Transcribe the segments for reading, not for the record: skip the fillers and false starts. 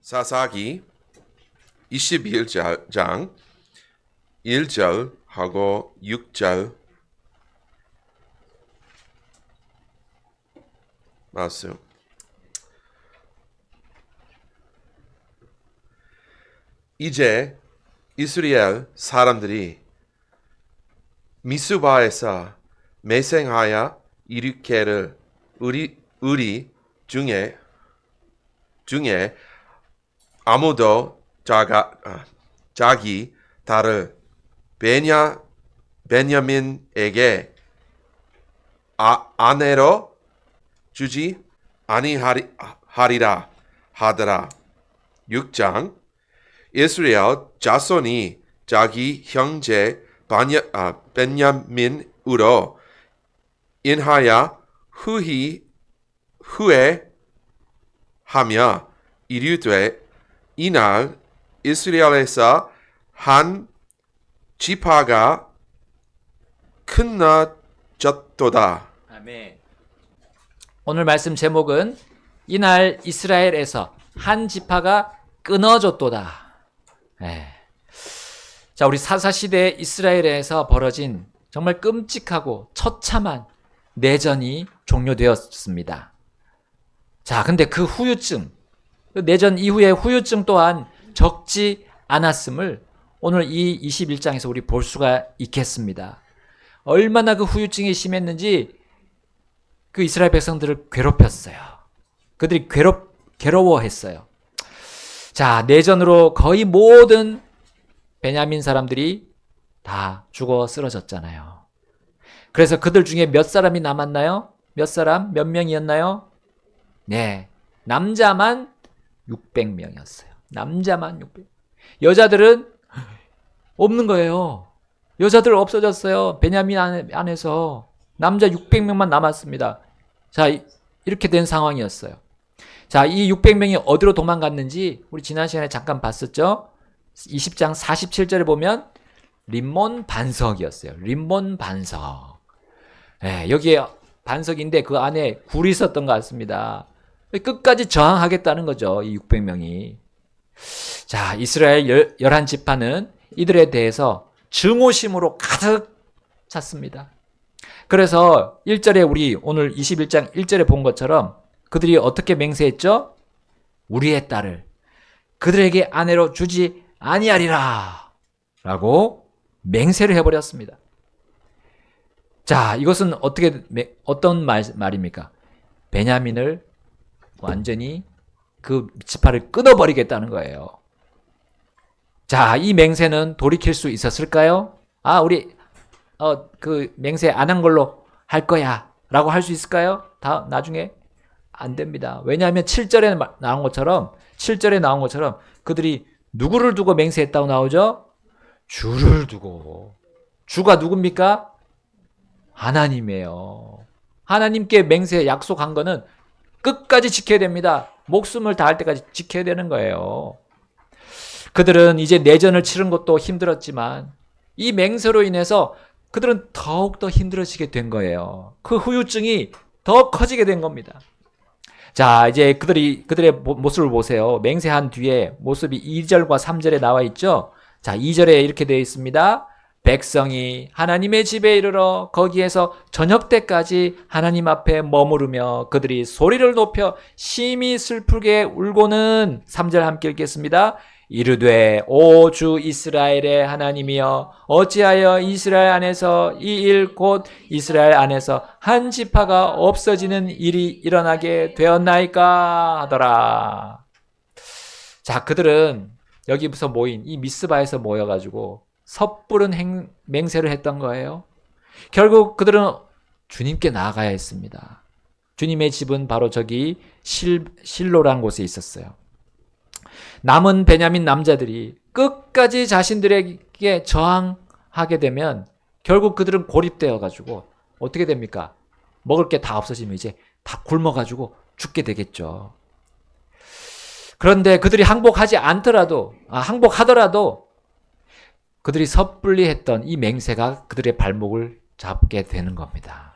사사기 21장 1절하고 6절 말씀. 이제 이스라엘 사람들이 미스바에서 매생하여 이르기를 우리 중에 아무도 자기 딸을 베냐민에게 아내로 주지 아니하리라 하더라. 6장 이스라엘 자손이 자기 형제 베냐민으로 인하여 후회하며 이르되 이날 이스라엘에서 한 지파가 끊어졌도다. 아멘. 오늘 말씀 제목은 이날 이스라엘에서 한 지파가 끊어졌도다. 자, 우리 사사시대 이스라엘에서 벌어진 정말 끔찍하고 처참한 내전이 종료되었습니다. 자, 근데 그 후유증, 그 내전 이후의 후유증 또한 적지 않았음을 오늘 이 21장에서 우리 볼 수가 있겠습니다. 얼마나 그 후유증이 심했는지 그 이스라엘 백성들을 괴롭혔어요. 그들이 괴로워했어요. 자, 내전으로 거의 모든 베냐민 사람들이 다 죽어 쓰러졌잖아요. 그래서 그들 중에 몇 사람이 남았나요? 몇 명이었나요? 네, 남자만 600명이었어요. 남자만 600명. 여자들은 없는 거예요. 여자들 없어졌어요. 베냐민 안에서 남자 600명만 남았습니다. 자, 이렇게 된 상황이었어요. 자, 이 600명이 어디로 도망갔는지 우리 지난 시간에 잠깐 봤었죠? 20장 47절에 보면 림몬 반석이었어요. 림몬 반석. 여기에 반석인데 그 안에 굴이 있었던 것 같습니다. 끝까지 저항하겠다는 거죠. 이 600명이. 자, 이스라엘 11지파는 이들에 대해서 증오심으로 가득 찼습니다. 그래서 1절에 우리 오늘 21장 1절에 본 것처럼 그들이 어떻게 맹세했죠? 우리의 딸을 그들에게 아내로 주지 아니하리라 라고 맹세를 해버렸습니다. 자, 이것은 어떤 말입니까? 베냐민을 완전히 그 지파를 끊어버리겠다는 거예요. 자, 이 맹세는 돌이킬 수 있었을까요? 우리 그 맹세 안 한 걸로 할 거야 라고 할 수 있을까요? 나중에 안 됩니다. 왜냐하면 7절에 나온 것처럼 그들이 누구를 두고 맹세했다고 나오죠? 주를 두고. 주가 누굽니까? 하나님이에요. 하나님께 맹세 약속한 거는 끝까지 지켜야 됩니다. 목숨을 다할 때까지 지켜야 되는 거예요. 그들은 이제 내전을 치른 것도 힘들었지만 이 맹세로 인해서 그들은 더욱더 힘들어지게 된 거예요. 그 후유증이 더 커지게 된 겁니다. 자, 이제 그들의 모습을 보세요. 맹세한 뒤에 모습이 2절과 3절에 나와 있죠. 자, 2절에 이렇게 되어 있습니다. 백성이 하나님의 집에 이르러 거기에서 저녁 때까지 하나님 앞에 머무르며 그들이 소리를 높여 심히 슬프게 울고는 3절 함께 읽겠습니다. 이르되 오 주 이스라엘의 하나님이여 어찌하여 이스라엘 안에서 이 일 곧 이스라엘 안에서 한 지파가 없어지는 일이 일어나게 되었나이까 하더라. 자, 그들은 여기서 모인 이 미스바에서 모여가지고 섣부른 맹세를 했던 거예요. 결국 그들은 주님께 나아가야 했습니다. 주님의 집은 바로 저기 실로라는 곳에 있었어요. 남은 베냐민 남자들이 끝까지 자신들에게 저항하게 되면 결국 그들은 고립되어 가지고 어떻게 됩니까? 먹을 게 다 없어지면 이제 다 굶어 가지고 죽게 되겠죠. 그런데 그들이 항복하더라도 그들이 섣불리 했던 이 맹세가 그들의 발목을 잡게 되는 겁니다.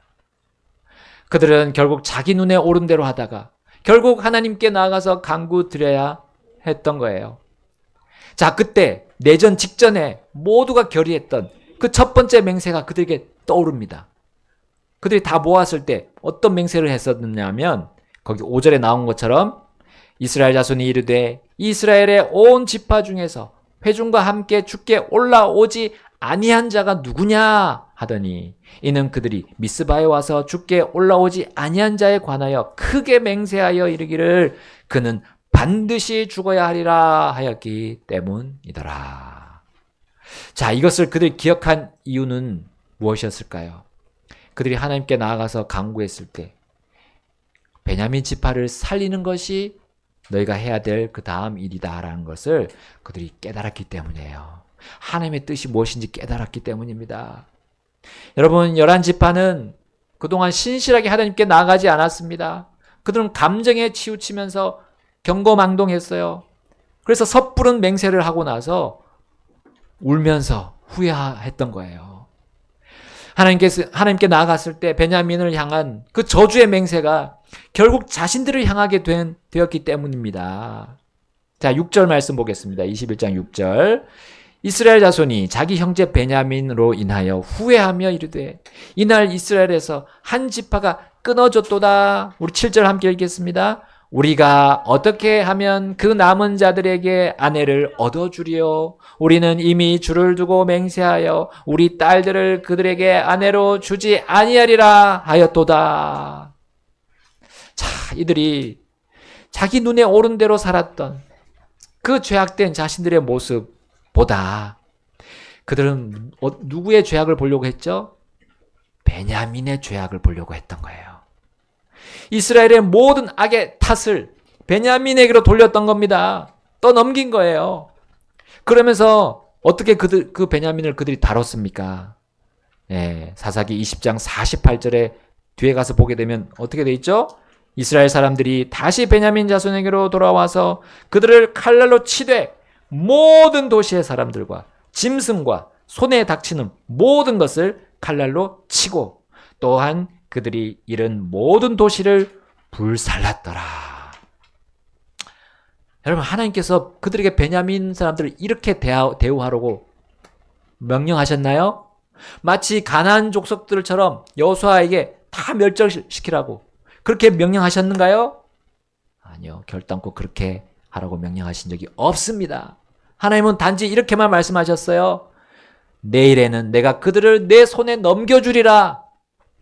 그들은 결국 자기 눈에 오른 대로 하다가 결국 하나님께 나아가서 간구드려야 했던 거예요. 자, 그때 내전 직전에 모두가 결의했던 그 첫 번째 맹세가 그들에게 떠오릅니다. 그들이 다 모았을 때 어떤 맹세를 했었느냐면 거기 5절에 나온 것처럼 이스라엘 자손이 이르되 이스라엘의 온 지파 중에서 회중과 함께 주께 올라오지 아니한 자가 누구냐 하더니 이는 그들이 미스바에 와서 주께 올라오지 아니한 자에 관하여 크게 맹세하여 이르기를 그는 반드시 죽어야 하리라 하였기 때문이더라. 자, 이것을 그들이 기억한 이유는 무엇이었을까요? 그들이 하나님께 나아가서 간구했을 때 베냐민 지파를 살리는 것이 너희가 해야 될 그 다음 일이다라는 것을 그들이 깨달았기 때문이에요. 하나님의 뜻이 무엇인지 깨달았기 때문입니다. 여러분, 11지파는 그동안 신실하게 하나님께 나아가지 않았습니다. 그들은 감정에 치우치면서 경거망동했어요. 그래서 섣부른 맹세를 하고 나서 울면서 후회했던 거예요. 하나님께 나아갔을 때 베냐민을 향한 그 저주의 맹세가 결국 자신들을 향하게 되었기 때문입니다. 자, 6절 말씀 보겠습니다. 21장 6절. 이스라엘 자손이 자기 형제 베냐민으로 인하여 후회하며 이르되 이날 이스라엘에서 한 지파가 끊어졌도다. 우리 7절 함께 읽겠습니다. 우리가 어떻게 하면 그 남은 자들에게 아내를 얻어주리요? 우리는 이미 줄을 두고 맹세하여 우리 딸들을 그들에게 아내로 주지 아니하리라 하였도다. 자, 이들이 자기 눈에 오른 대로 살았던 그 죄악된 자신들의 모습보다 그들은 누구의 죄악을 보려고 했죠? 베냐민의 죄악을 보려고 했던 거예요. 이스라엘의 모든 악의 탓을 베냐민에게로 돌렸던 겁니다. 떠넘긴 거예요. 그러면서 어떻게 그 베냐민을 그들이 다뤘습니까? 사사기 20장 48절에 뒤에 가서 보게 되면 어떻게 돼 있죠? 이스라엘 사람들이 다시 베냐민 자손에게로 돌아와서 그들을 칼날로 치되 모든 도시의 사람들과 짐승과 손에 닥치는 모든 것을 칼날로 치고 또한 그들이 잃은 모든 도시를 불살랐더라. 여러분, 하나님께서 그들에게 베냐민 사람들을 이렇게 대우하라고 명령하셨나요? 마치 가나안 족속들처럼 여호수아에게 다 멸절시키라고 그렇게 명령하셨는가요? 아니요. 결단코 그렇게 하라고 명령하신 적이 없습니다. 하나님은 단지 이렇게만 말씀하셨어요. 내일에는 내가 그들을 내 손에 넘겨주리라.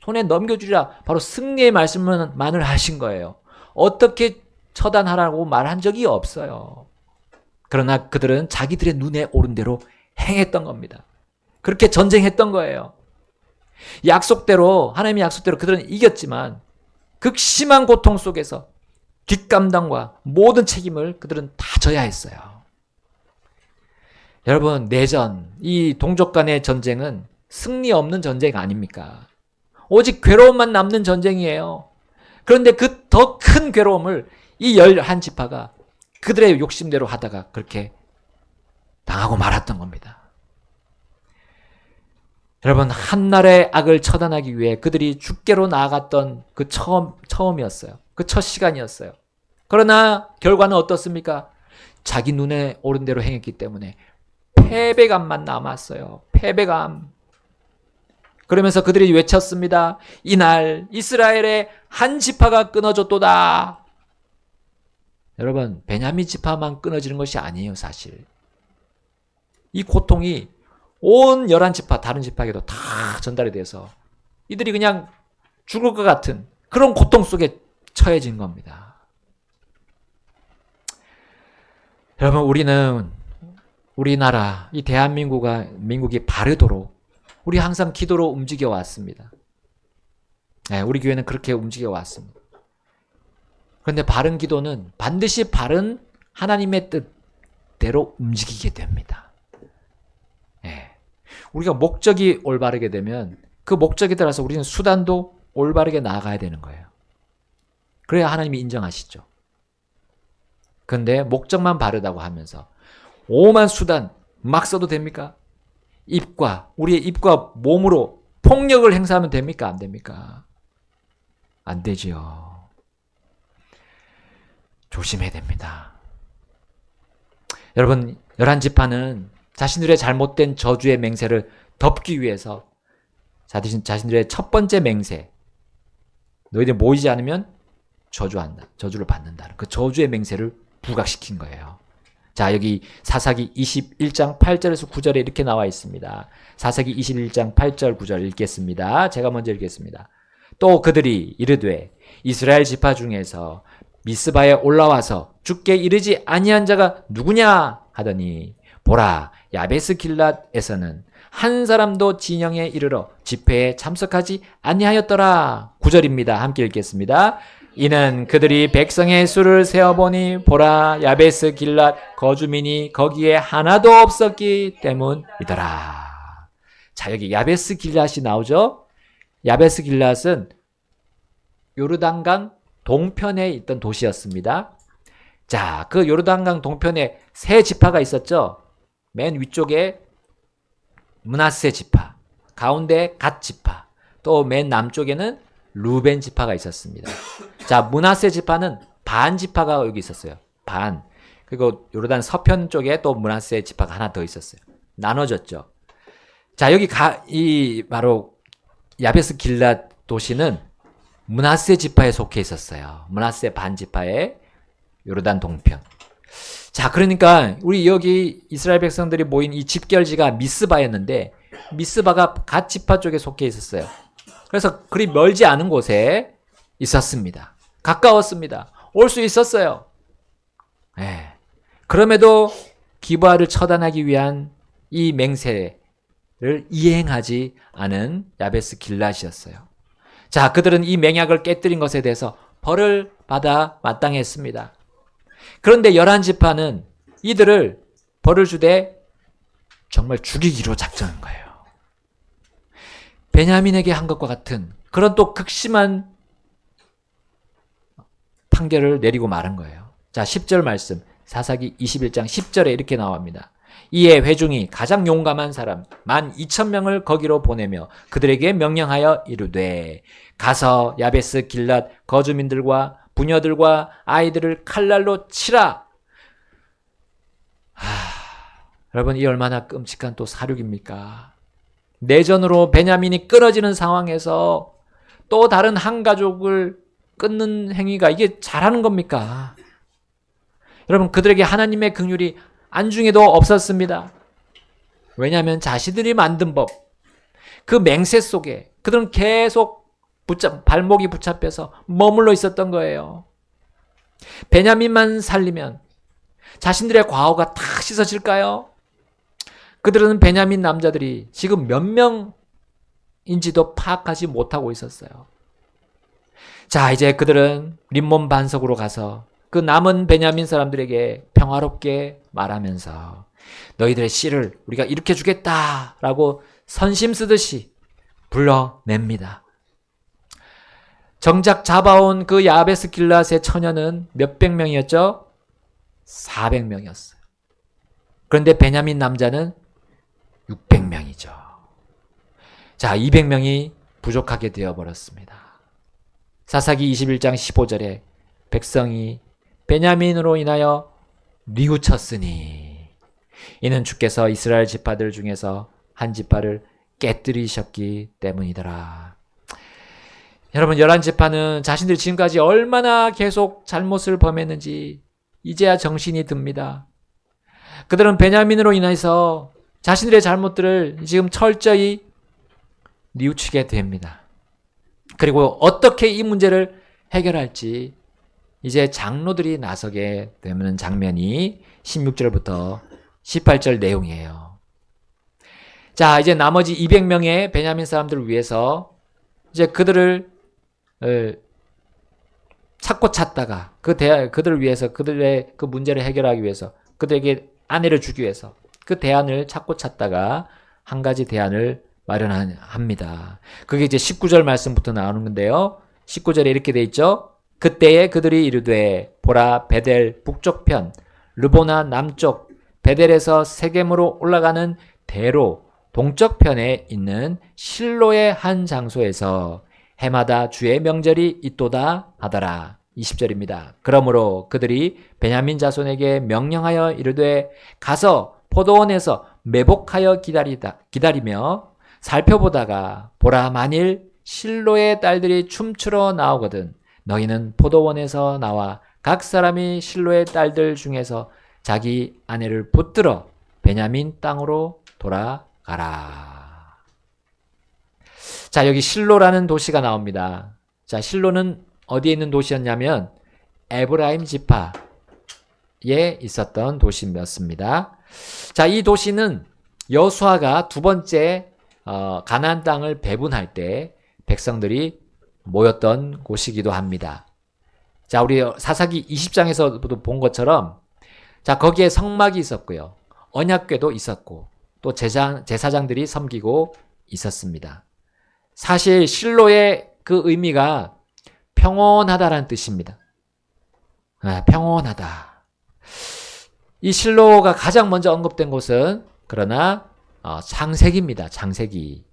손에 넘겨주리라. 바로 승리의 말씀만을 하신 거예요. 어떻게 처단하라고 말한 적이 없어요. 그러나 그들은 자기들의 눈에 오른 대로 행했던 겁니다. 그렇게 전쟁했던 거예요. 약속대로, 하나님의 약속대로 그들은 이겼지만 극심한 고통 속에서 뒷감당과 모든 책임을 그들은 다 져야 했어요. 여러분, 내전, 이 동족 간의 전쟁은 승리 없는 전쟁 아닙니까? 오직 괴로움만 남는 전쟁이에요. 그런데 그 더 큰 괴로움을 이 11지파가 그들의 욕심대로 하다가 그렇게 당하고 말았던 겁니다. 여러분, 한나라의 악을 처단하기 위해 그들이 주께로 나아갔던 그 처음이었어요. 그 첫 시간이었어요. 그러나 결과는 어떻습니까? 자기 눈에 오른 대로 행했기 때문에 패배감만 남았어요. 패배감. 그러면서 그들이 외쳤습니다. 이날 이스라엘의 한 지파가 끊어졌도다. 여러분, 베냐민 지파만 끊어지는 것이 아니에요, 사실. 이 고통이 온 11지파, 다른 지파에게도 다 전달이 돼서 이들이 그냥 죽을 것 같은 그런 고통 속에 처해진 겁니다. 여러분, 우리는 우리나라, 이 민국이 바르도록 우리 항상 기도로 움직여 왔습니다. 우리 교회는 그렇게 움직여 왔습니다. 그런데 바른 기도는 반드시 바른 하나님의 뜻대로 움직이게 됩니다. 우리가 목적이 올바르게 되면 그 목적에 따라서 우리는 수단도 올바르게 나아가야 되는 거예요. 그래야 하나님이 인정하시죠. 그런데 목적만 바르다고 하면서 오만 수단 막 써도 됩니까? 우리의 입과 몸으로 폭력을 행사하면 됩니까? 안 됩니까? 안 되지요. 조심해야 됩니다. 여러분, 11지파는 자신들의 잘못된 저주의 맹세를 덮기 위해서 자신들의 첫 번째 맹세, 너희들 모이지 않으면 저주한다, 저주를 받는다, 그 저주의 맹세를 부각시킨 거예요. 자, 여기 사사기 21장 8절에서 9절에 이렇게 나와 있습니다. 사사기 21장 8절 9절 읽겠습니다. 제가 먼저 읽겠습니다. 또 그들이 이르되 이스라엘 지파 중에서 미스바에 올라와서 주께 이르지 아니한 자가 누구냐 하더니 보라, 야베스 길랏에서는 한 사람도 진영에 이르러 집회에 참석하지 아니하였더라. 9절입니다. 함께 읽겠습니다. 이는 그들이 백성의 수를 세어보니 보라, 야베스 길랏 거주민이 거기에 하나도 없었기 때문이더라. 자, 여기 야베스 길랏이 나오죠. 야베스 길랏은 요르단강 동편에 있던 도시였습니다. 자, 그 요르단강 동편에 세 지파가 있었죠. 맨 위쪽에 므낫세 지파, 가운데 갓 지파, 또 맨 남쪽에는 루벤 지파가 있었습니다. 자, 므낫세 지파는 반 지파가 여기 있었어요. 반. 그리고 요르단 서편 쪽에 또 므낫세 지파가 하나 더 있었어요. 나눠졌죠. 자, 여기 바로 야베스 길랏 도시는 므낫세 지파에 속해 있었어요. 므낫세 반 지파의 요르단 동편. 자, 그러니까 우리 여기 이스라엘 백성들이 모인 이 집결지가 미스바였는데 미스바가 갓 지파 쪽에 속해 있었어요. 그래서 그리 멀지 않은 곳에 있었습니다. 가까웠습니다. 올 수 있었어요. 네. 그럼에도 기브아를 처단하기 위한 이 맹세를 이행하지 않은 야베스 길랏이었어요. 자, 그들은 이 맹약을 깨뜨린 것에 대해서 벌을 받아 마땅했습니다. 그런데 11지파는 이들을 벌을 주되 정말 죽이기로 작정한 거예요. 베냐민에게 한 것과 같은 그런 또 극심한 판결을 내리고 말한 거예요. 자, 10절 말씀, 사사기 21장 10절에 이렇게 나옵니다. 이에 회중이 가장 용감한 사람 12,000명을 거기로 보내며 그들에게 명령하여 이르되 가서 야베스 길랏 거주민들과 부녀들과 아이들을 칼날로 치라. 여러분, 이 얼마나 끔찍한 또 사륙입니까? 내전으로 베냐민이 끊어지는 상황에서 또 다른 한 가족을 끊는 행위가 이게 잘하는 겁니까? 여러분, 그들에게 하나님의 긍휼이 안중에도 없었습니다. 왜냐하면 자신들이 만든 법, 그 맹세 속에 그들은 계속 발목이 붙잡혀서 머물러 있었던 거예요. 베냐민만 살리면 자신들의 과오가 다 씻어질까요? 그들은 베냐민 남자들이 지금 몇 명인지도 파악하지 못하고 있었어요. 자, 이제 그들은 림몬 반석으로 가서 그 남은 베냐민 사람들에게 평화롭게 말하면서 너희들의 씨를 우리가 이렇게 주겠다라고 선심 쓰듯이 불러냅니다. 정작 잡아온 그 야베스 길랏의 처녀는 몇백 명이었죠? 400명이었어요. 그런데 베냐민 남자는 600명이죠. 자, 200명이 부족하게 되어버렸습니다. 사사기 21장 15절에 백성이 베냐민으로 인하여 뉘우쳤으니 이는 주께서 이스라엘 지파들 중에서 한 지파를 깨뜨리셨기 때문이더라. 여러분, 11지파는 자신들이 지금까지 얼마나 계속 잘못을 범했는지 이제야 정신이 듭니다. 그들은 베냐민으로 인해서 자신들의 잘못들을 지금 철저히 뉘우치게 됩니다. 그리고 어떻게 이 문제를 해결할지 이제 장로들이 나서게 되는 장면이 16절부터 18절 내용이에요. 자, 이제 나머지 200명의 베냐민 사람들을 위해서 이제 그들을 찾고 찾다가 그들을 위해서 그들의 그 문제를 해결하기 위해서 그들에게 아내를 주기 위해서 그 대안을 찾고 찾다가 한 가지 대안을 마련합니다. 그게 이제 19절 말씀부터 나오는 건데요. 19절에 이렇게 돼 있죠. 그때에 그들이 이르되 보라, 베델 북쪽편 르보나 남쪽 베델에서 세겜으로 올라가는 대로 동쪽편에 있는 실로의 한 장소에서 해마다 주의 명절이 있도다 하더라. 20절입니다. 그러므로 그들이 베냐민 자손에게 명령하여 이르되 가서 포도원에서 매복하여 기다리며 살펴보다가 보라 만일 실로의 딸들이 춤추러 나오거든 너희는 포도원에서 나와 각 사람이 실로의 딸들 중에서 자기 아내를 붙들어 베냐민 땅으로 돌아가라. 자, 여기 실로라는 도시가 나옵니다. 자, 실로는 어디에 있는 도시였냐면 에브라임 지파에 있었던 도시였습니다. 자, 이 도시는 여수아가 두 번째 가나안 땅을 배분할 때 백성들이 모였던 곳이기도 합니다. 자, 우리 사사기 20장에서도 본 것처럼 자, 거기에 성막이 있었고요. 언약궤도 있었고 또 제사장들이 섬기고 있었습니다. 사실 실로의 그 의미가 평온하다라는 뜻입니다. 평온하다. 이 실로가 가장 먼저 언급된 곳은 그러나 창세기입니다. 창세기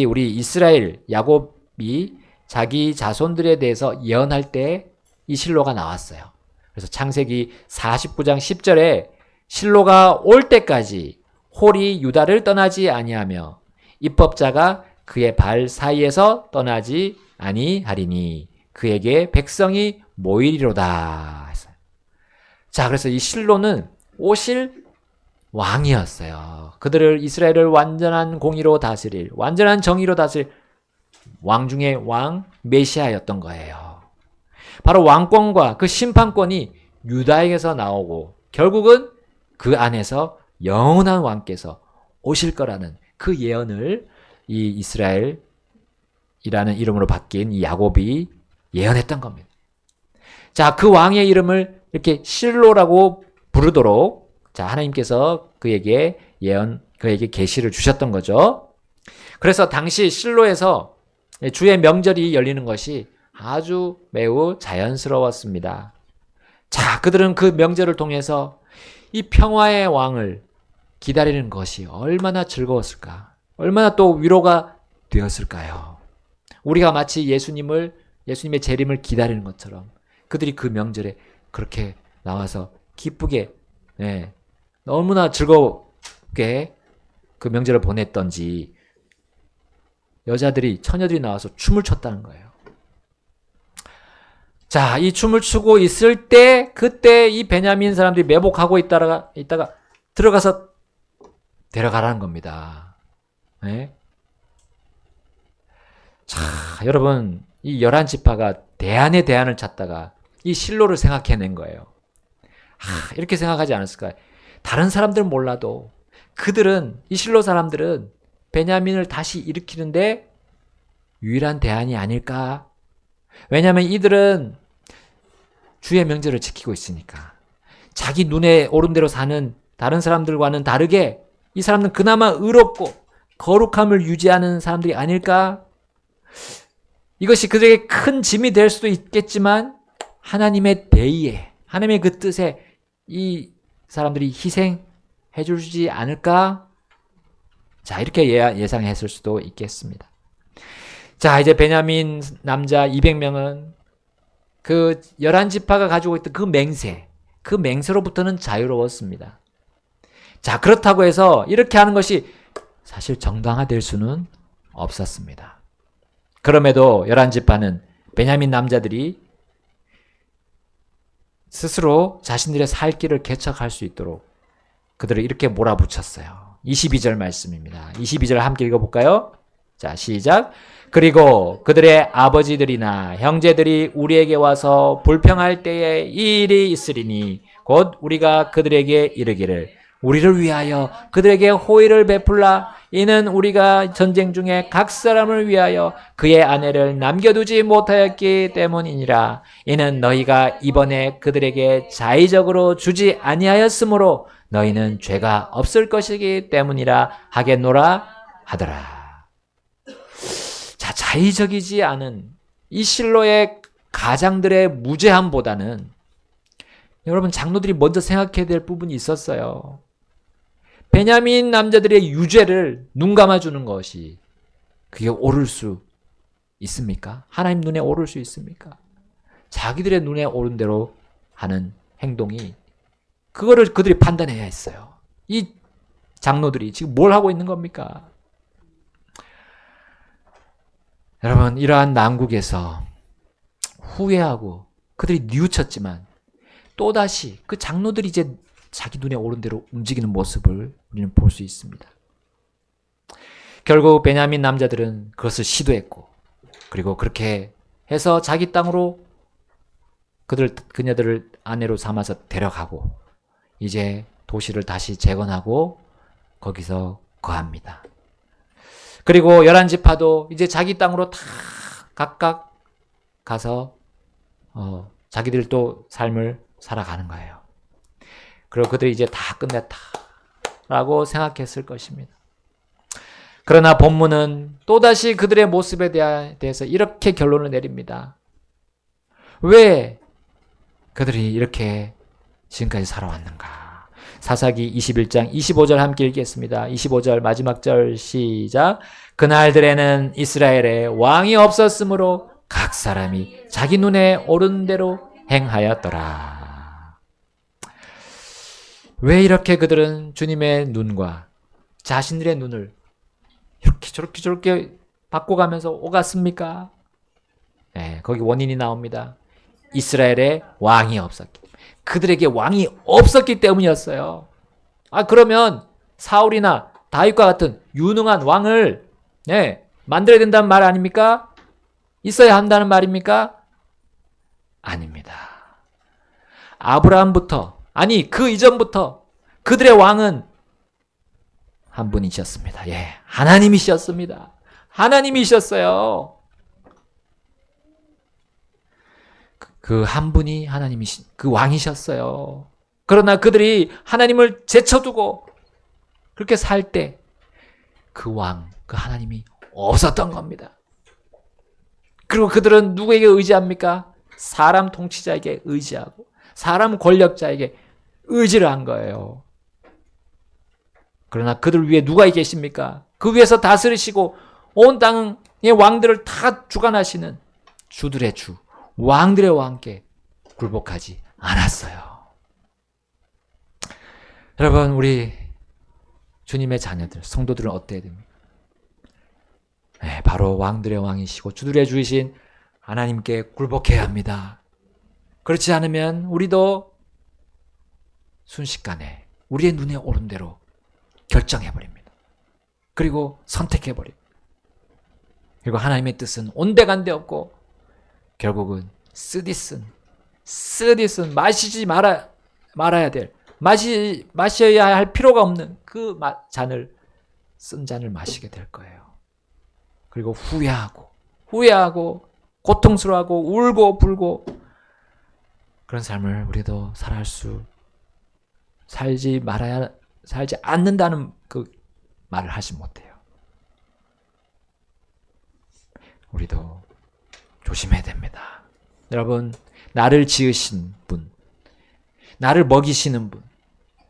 우리 이스라엘 야곱이 자기 자손들에 대해서 예언할 때 이 실로가 나왔어요. 그래서 창세기 49장 10절에 실로가 올 때까지 홀이 유다를 떠나지 아니하며 입법자가 그의 발 사이에서 떠나지 아니하리니 그에게 백성이 모이리로다 했어요. 자, 그래서 이 실로는 오실 왕이었어요. 그들을 이스라엘을 완전한 공의로 다스릴, 완전한 정의로 다스릴 왕 중의 왕 메시아였던 거예요. 바로 왕권과 그 심판권이 유다에게서 나오고 결국은 그 안에서 영원한 왕께서 오실 거라는 그 예언을 이 이스라엘이라는 이름으로 바뀐 이 야곱이 예언했던 겁니다. 자, 그 왕의 이름을 이렇게 실로라고 부르도록 자, 하나님께서 그에게 계시를 주셨던 거죠. 그래서 당시 실로에서 주의 명절이 열리는 것이 아주 매우 자연스러웠습니다. 자, 그들은 그 명절을 통해서 이 평화의 왕을 기다리는 것이 얼마나 즐거웠을까? 얼마나 또 위로가 되었을까요? 우리가 마치 예수님의 재림을 기다리는 것처럼 그들이 그 명절에 그렇게 나와서 기쁘게 너무나 즐겁게 그 명절을 보냈던지 처녀들이 나와서 춤을 췄다는 거예요. 자, 이 춤을 추고 있을 때 그때 이 베냐민 사람들이 매복하고 있다가 들어가서 데려가라는 겁니다. 네? 자, 여러분 이 11지파가 대안의 대안을 찾다가 이 실로를 생각해낸 거예요. 이렇게 생각하지 않았을까요? 다른 사람들은 몰라도 이 실로 사람들은 베냐민을 다시 일으키는데 유일한 대안이 아닐까? 왜냐하면 이들은 주의 명절을 지키고 있으니까. 자기 눈에 오른 대로 사는 다른 사람들과는 다르게 이 사람은 그나마 의롭고 거룩함을 유지하는 사람들이 아닐까? 이것이 그들에게 큰 짐이 될 수도 있겠지만 하나님의 대의에, 하나님의 그 뜻에 이 사람들이 희생해 주지 않을까? 자, 이렇게 예상했을 수도 있겠습니다. 자, 이제 베냐민 남자 200명은 그 11지파가 가지고 있던 그 맹세로부터는 자유로웠습니다. 자, 그렇다고 해서 이렇게 하는 것이 사실 정당화될 수는 없었습니다. 그럼에도 11지파는 베냐민 남자들이 스스로 자신들의 살 길을 개척할 수 있도록 그들을 이렇게 몰아붙였어요. 22절 말씀입니다. 22절 함께 읽어볼까요? 자, 시작. 그리고 그들의 아버지들이나 형제들이 우리에게 와서 불평할 때에 이 일이 있으리니 곧 우리가 그들에게 이르기를 우리를 위하여 그들에게 호의를 베풀라. 이는 우리가 전쟁 중에 각 사람을 위하여 그의 아내를 남겨두지 못하였기 때문이니라. 이는 너희가 이번에 그들에게 자의적으로 주지 아니하였으므로 너희는 죄가 없을 것이기 때문이라 하겠노라 하더라. 자, 자의적이지 않은 이 실로의 가장들의 무죄함보다는 여러분 장로들이 먼저 생각해야 될 부분이 있었어요. 베냐민 남자들의 유죄를 눈 감아주는 것이 그게 옳을 수 있습니까? 하나님 눈에 옳을 수 있습니까? 자기들의 눈에 오른 대로 하는 행동이 그거를 그들이 판단해야 했어요. 이 장로들이 지금 뭘 하고 있는 겁니까? 여러분, 이러한 난국에서 후회하고 그들이 뉘우쳤지만 또다시 그 장로들이 이제 자기 눈에 오른 대로 움직이는 모습을 우리는 볼 수 있습니다. 결국 베냐민 남자들은 그것을 시도했고, 그리고 그렇게 해서 자기 땅으로 그녀들을 아내로 삼아서 데려가고, 이제 도시를 다시 재건하고 거기서 거합니다. 그리고 11지파도 이제 자기 땅으로 다 각각 가서 자기들도 삶을 살아가는 거예요. 그리고 그들이 이제 다 끝냈다라고 생각했을 것입니다. 그러나 본문은 또다시 그들의 모습에 대해서 이렇게 결론을 내립니다. 왜 그들이 이렇게 지금까지 살아왔는가? 사사기 21장 25절 함께 읽겠습니다. 25절 마지막 절 시작. 그날들에는 이스라엘에 왕이 없었으므로 각 사람이 자기 눈에 오른 대로 행하였더라. 왜 이렇게 그들은 주님의 눈과 자신들의 눈을 이렇게 저렇게 바꿔가면서 오갔습니까? 네, 거기 원인이 나옵니다. 이스라엘에 왕이 없었기 때문에. 그들에게 왕이 없었기 때문이었어요. 그러면 사울이나 다윗과 같은 유능한 왕을 만들어야 된다는 말 아닙니까? 있어야 한다는 말입니까? 아닙니다. 아브라함부터, 아니 그 이전부터 그들의 왕은 한 분이셨습니다. 하나님이셨습니다. 하나님이셨어요. 그 한 분이 그 왕이셨어요. 그러나 그들이 하나님을 제쳐두고 그렇게 살 때 그 왕, 그 하나님이 없었던 겁니다. 그리고 그들은 누구에게 의지합니까? 사람 통치자에게 의지하고 사람 권력자에게 의지를 한 거예요. 그러나 그들 위에 누가 계십니까? 그 위에서 다스리시고 온 땅의 왕들을 다 주관하시는 주들의 주, 왕들의 왕께 굴복하지 않았어요. 여러분, 우리 주님의 자녀들, 성도들은 어때야 됩니까? 바로 왕들의 왕이시고 주들의 주이신 하나님께 굴복해야 합니다. 그렇지 않으면 우리도 순식간에 우리의 눈에 오른 대로 결정해버립니다. 그리고 선택해버립니다. 그리고 하나님의 뜻은 온데간데 없고 결국은 쓰디쓴 마시지 말아야 될, 마셔야 할 필요가 없는 그 쓴 잔을 마시게 될 거예요. 그리고 후회하고 고통스러워하고 울고 불고 그런 삶을 우리도 살지 않는다는 그 말을 하지 못해요. 우리도 조심해야 됩니다. 여러분, 나를 지으신 분, 나를 먹이시는 분,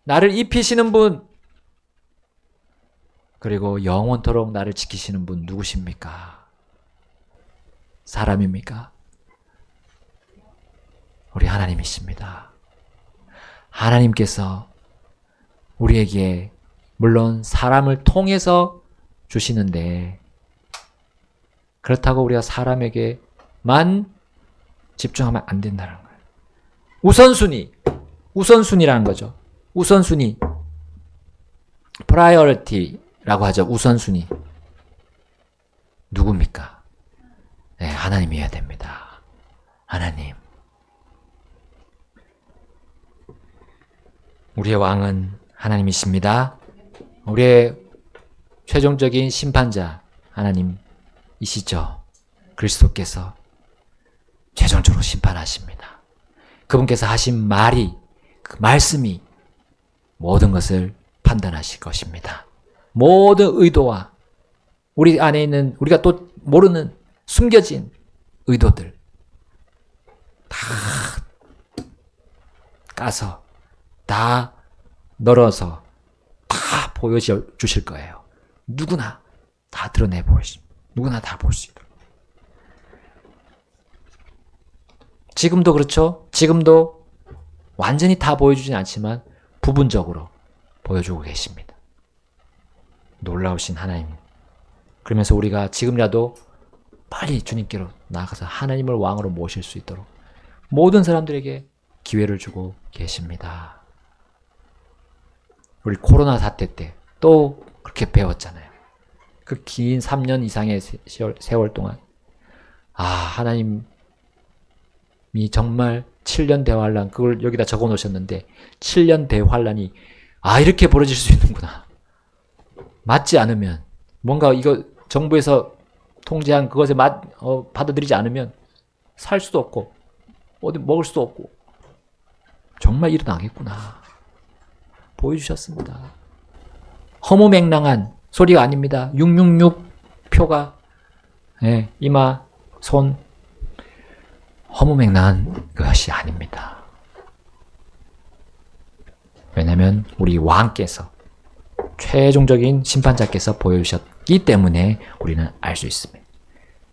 나를 입히시는 분, 그리고 영원토록 나를 지키시는 분 누구십니까? 사람입니까? 우리 하나님이십니다. 하나님께서 우리에게 물론 사람을 통해서 주시는데 그렇다고 우리가 사람에게만 집중하면 안 된다는 거예요. 우선순위라는 거죠. 우선순위, priority라고 하죠. 우선순위. 누굽니까? 하나님이어야 됩니다. 하나님. 우리의 왕은 하나님이십니다. 우리의 최종적인 심판자 하나님이시죠. 그리스도께서 최종적으로 심판하십니다. 그분께서 하신 말이, 그 말씀이 모든 것을 판단하실 것입니다. 모든 의도와 우리 안에 있는 우리가 또 모르는 숨겨진 의도들 다 까서 다 널어서 다 보여주실 거예요. 누구나 다 누구나 다 볼 수 있도록. 지금도 그렇죠. 지금도 완전히 다 보여주진 않지만 부분적으로 보여주고 계십니다. 놀라우신 하나님. 그러면서 우리가 지금이라도 빨리 주님께로 나아가서 하나님을 왕으로 모실 수 있도록 모든 사람들에게 기회를 주고 계십니다. 우리 코로나 사태 때 또 그렇게 배웠잖아요. 그 긴 3년 이상의 세월 동안 하나님이 정말 7년 대환란, 그걸 여기다 적어 놓으셨는데 7년 대환란이 이렇게 벌어질 수 있는구나. 맞지 않으면 뭔가 이거 정부에서 통제한 그것에 받아들이지 않으면 살 수도 없고 어디 먹을 수도 없고 정말 일어나겠구나 보여주셨습니다. 허무맹랑한 소리가 아닙니다. 666 표가 이마, 손 허무맹랑한 것이 아닙니다. 왜냐하면 우리 왕께서 최종적인 심판자께서 보여주셨기 때문에 우리는 알 수 있습니다.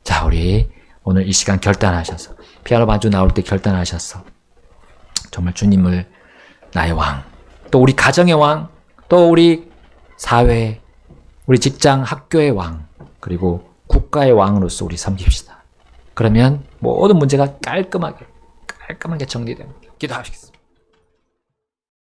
자, 우리 오늘 이 시간 결단하셔서 피아노 반주 나올 때 결단하셔서 정말 주님을 나의 왕, 또 우리 가정의 왕, 또 우리 사회, 우리 직장, 학교의 왕, 그리고 국가의 왕으로서 우리 섬깁시다. 그러면 모든 문제가 깔끔하게 정리됩니다. 기도하시겠습니다.